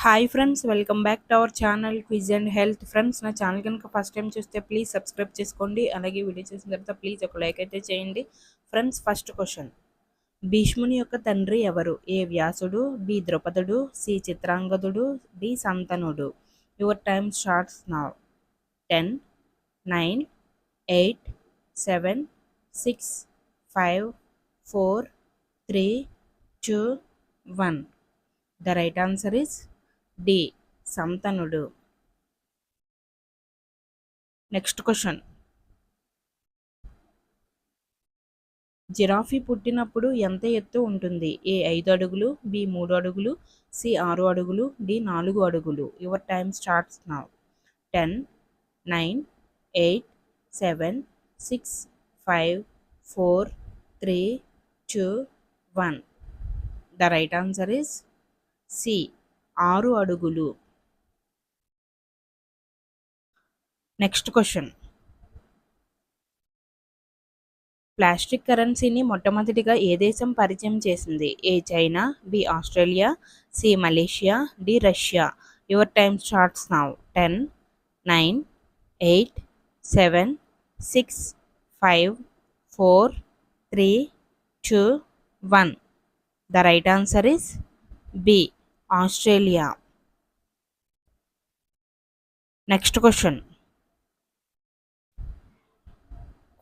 Hi friends, welcome back to our channel quiz and health. Friends, నా channel కనుక first time చూస్తే please subscribe చేసుకోండి. అలాగే video చూసిన తర్వాత ప్లీజ్ ఒక లైక్ అయితే చేయండి. ఫ్రెండ్స్, ఫస్ట్ క్వశ్చన్: భీష్ముని యొక్క తండ్రి ఎవరు? ఏ వ్యాసుడు, బి ద్రౌపదుడు, సి చిత్రాంగదుడు, డి సంతనుడు. Your time starts now. 10, 9, 8, 7, 6, 5, 4, 3, 2, 1. The right answer is D. సంతనుడు. నెక్స్ట్ క్వశ్చన్: జిరాఫీ పుట్టినప్పుడు ఎంత ఎత్తు ఉంటుంది? ఏ 5 అడుగులు, బి 3 అడుగులు, సి 6 అడుగులు, డి 4 అడుగులు. Your time starts now. 10, 9, 8, 7, 6, 5, 4, 3, 2, 1. The right answer is C. 6 అడుగులు. నెక్స్ట్ క్వశ్చన్: ప్లాస్టిక్ కరెన్సీని మొట్టమొదటిగా ఏ దేశం పరిచయం చేసింది? A China, B Australia, C Malaysia, D Russia. Your time starts now. 10, 9, 8, 7, 6, 5, 4, 3, 2, 1. The right answer is B. Australia. Next question: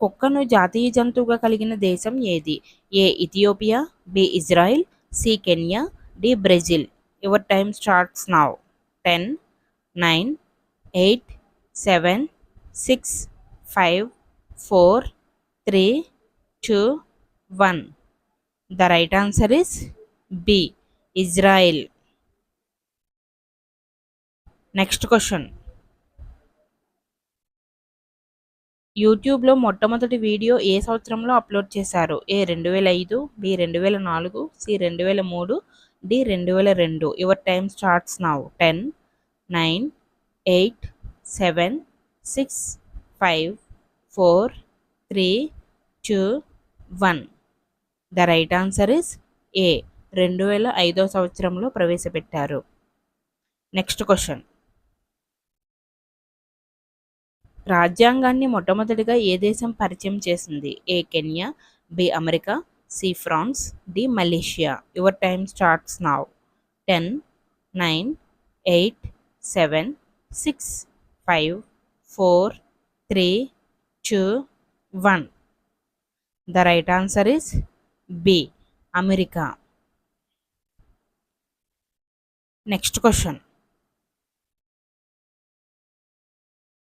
కుక్కను జాతీయ జంతువుగా కలిగిన దేశం ఏది? A Ethiopia, B Israel, C Kenya, D Brazil. Your time starts now. 10, 9, 8, 7, 6, 5, 4, 3, 2, 1. The right answer is B. Israel. Next question: యూట్యూబ్లో మొట్టమొదటి video ఏ సంవత్సరంలో అప్లోడ్ చేశారు? A 2005, B 2004, C 2003, D 2002. Your time starts now. 10, 9, 8, 7, 6, 5, 4, 3, 2, 1. The right answer is ఏ. 2005 సంవత్సరంలో ప్రవేశపెట్టారు. Next question: రాజ్యాంగాన్ని మొట్టమొదటిగా ఏ దేశం పరిచయం చేసింది? A Kenya, B America, C France, D Malaysia. Your time starts now. 10, 9, 8, 7, 6, 5, 4, 3, 2, 1. The right answer is B. America. Next question: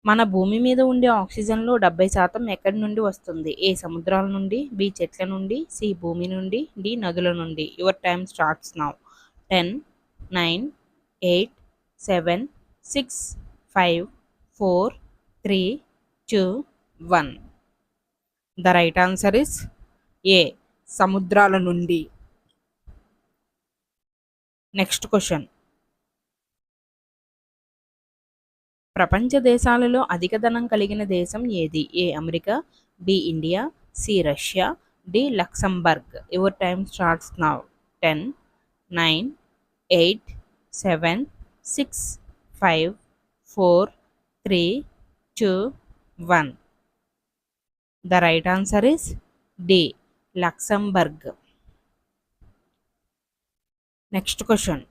మన భూమి మీద ఉండే ఆక్సిజన్లో 70% ఎక్కడి నుండి వస్తుంది? ఏ సముద్రాల నుండి, బి చెట్ల నుండి, సి భూమి నుండి, డి నదుల నుండి. Your time starts now. 10, 9, 8, 7, 6, 5, 4, 3, 2, 1. The right answer is A. సముద్రాల నుండి. నెక్స్ట్ క్వశ్చన్: ప్రపంచ దేశాలలో అధిక ధనం కలిగిన దేశం ఏది? A America, B India, C Russia, D Luxembourg. Your time starts now. 10, 9, 8, 7, 6, 5, 4, 3, 2, 1. The right answer is D. Luxembourg. Next question: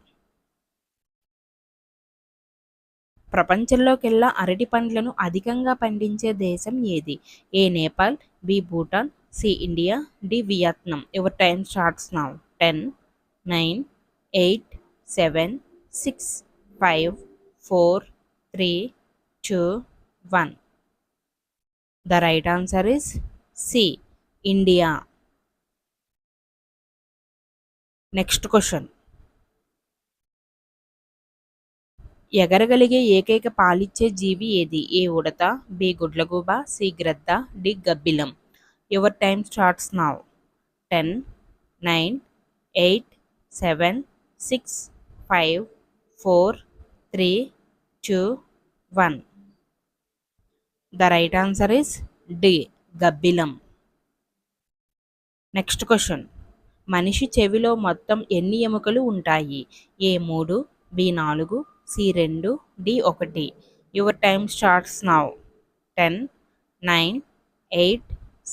ప్రపంచంలోకెల్లా అరటి పండ్లను అధికంగా పండించే దేశం ఏది? A Nepal, B Bhutan, C India, D Vietnam. Your time starts now. 10, 9, 8, 7, 6, 5, 4, 3, 2, 1. The right answer is C. India. Next question: ఎగరగలిగే ఏకైక పాలిచ్చే జీవి ఏది? ఏ ఉడత, బి గుడ్లగూబ, సి గ్రద్ద, డి గబ్బిలం. Your time starts now. 10, 9, 8, 7, 6, 5, 4, 3, 2, 1. The right answer is D. గబ్బిలం. నెక్స్ట్ క్వశ్చన్: మనిషి చెవిలో మొత్తం ఎన్ని ఎముకలు ఉంటాయి? A 3, B 4, C 2, D 1. Your time starts now. 10, 9, 8,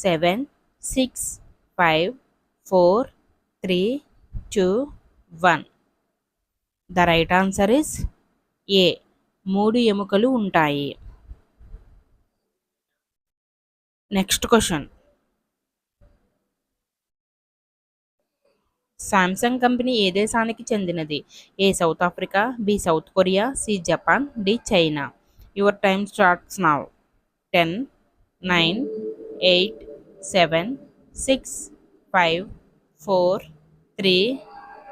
7, 6, 5, 4, 3, 2, 1. The right answer is A 3 ఎముకలు ఉంటాయి. Next question. సామ్సంగ్ కంపెనీ ఏ దేశానికి చెందినది? A South Africa, B South Korea, C Japan, D China. Your time starts now. 10, 9, 8, 7, 6, 5, 4, 3,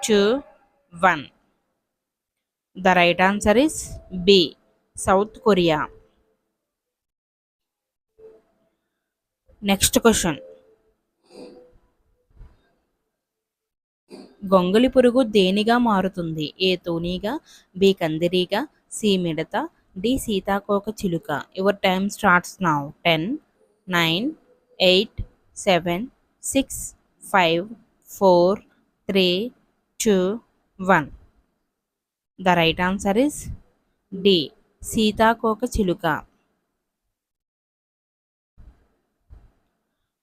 2, 1. The right answer is B South Korea. Next question. గొంగళి పురుగు దేనిగా మారుతుంది? A తూనీగా, బి కందిరీగా, సి మిడత, డి సీతాకోక చిలుక. Your time starts now. 10, 9, 8, 7, 6, 5, 4, 3, 2, 1. The right answer is D సీతాకోక చిలుక.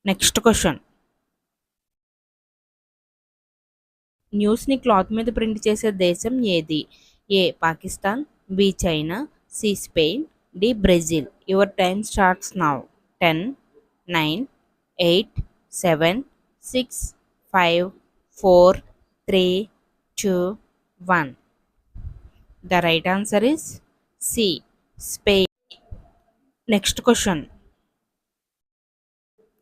Next question. న్యూస్ని క్లాత్ మీద ప్రింట్ చేసే దేశం ఏది? A Pakistan, B China, C Spain, D Brazil. Your time starts now. 10, 9, 8, 7, 6, 5, 4, 3, 2, 1. The right answer is C Spain. Next question.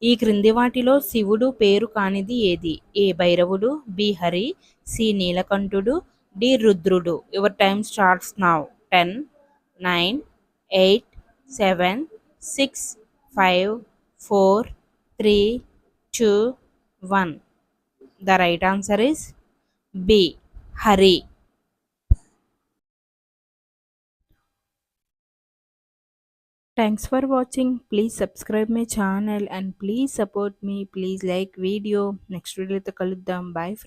ఈ క్రింది వాటిలో శివుడు పేరు కానిది ఏది? ఏ భైరవుడు, బి హరి, సి నీలకంఠుడు, డి రుద్రుడు. Your time starts now. 10, 9, 8, 7, 6, 5, 4, 3, 2, 1. The right answer is B Hari. Thanks for watching. Please subscribe my channel and please support me. Please like video. Next video to kaluddam. Bye friends.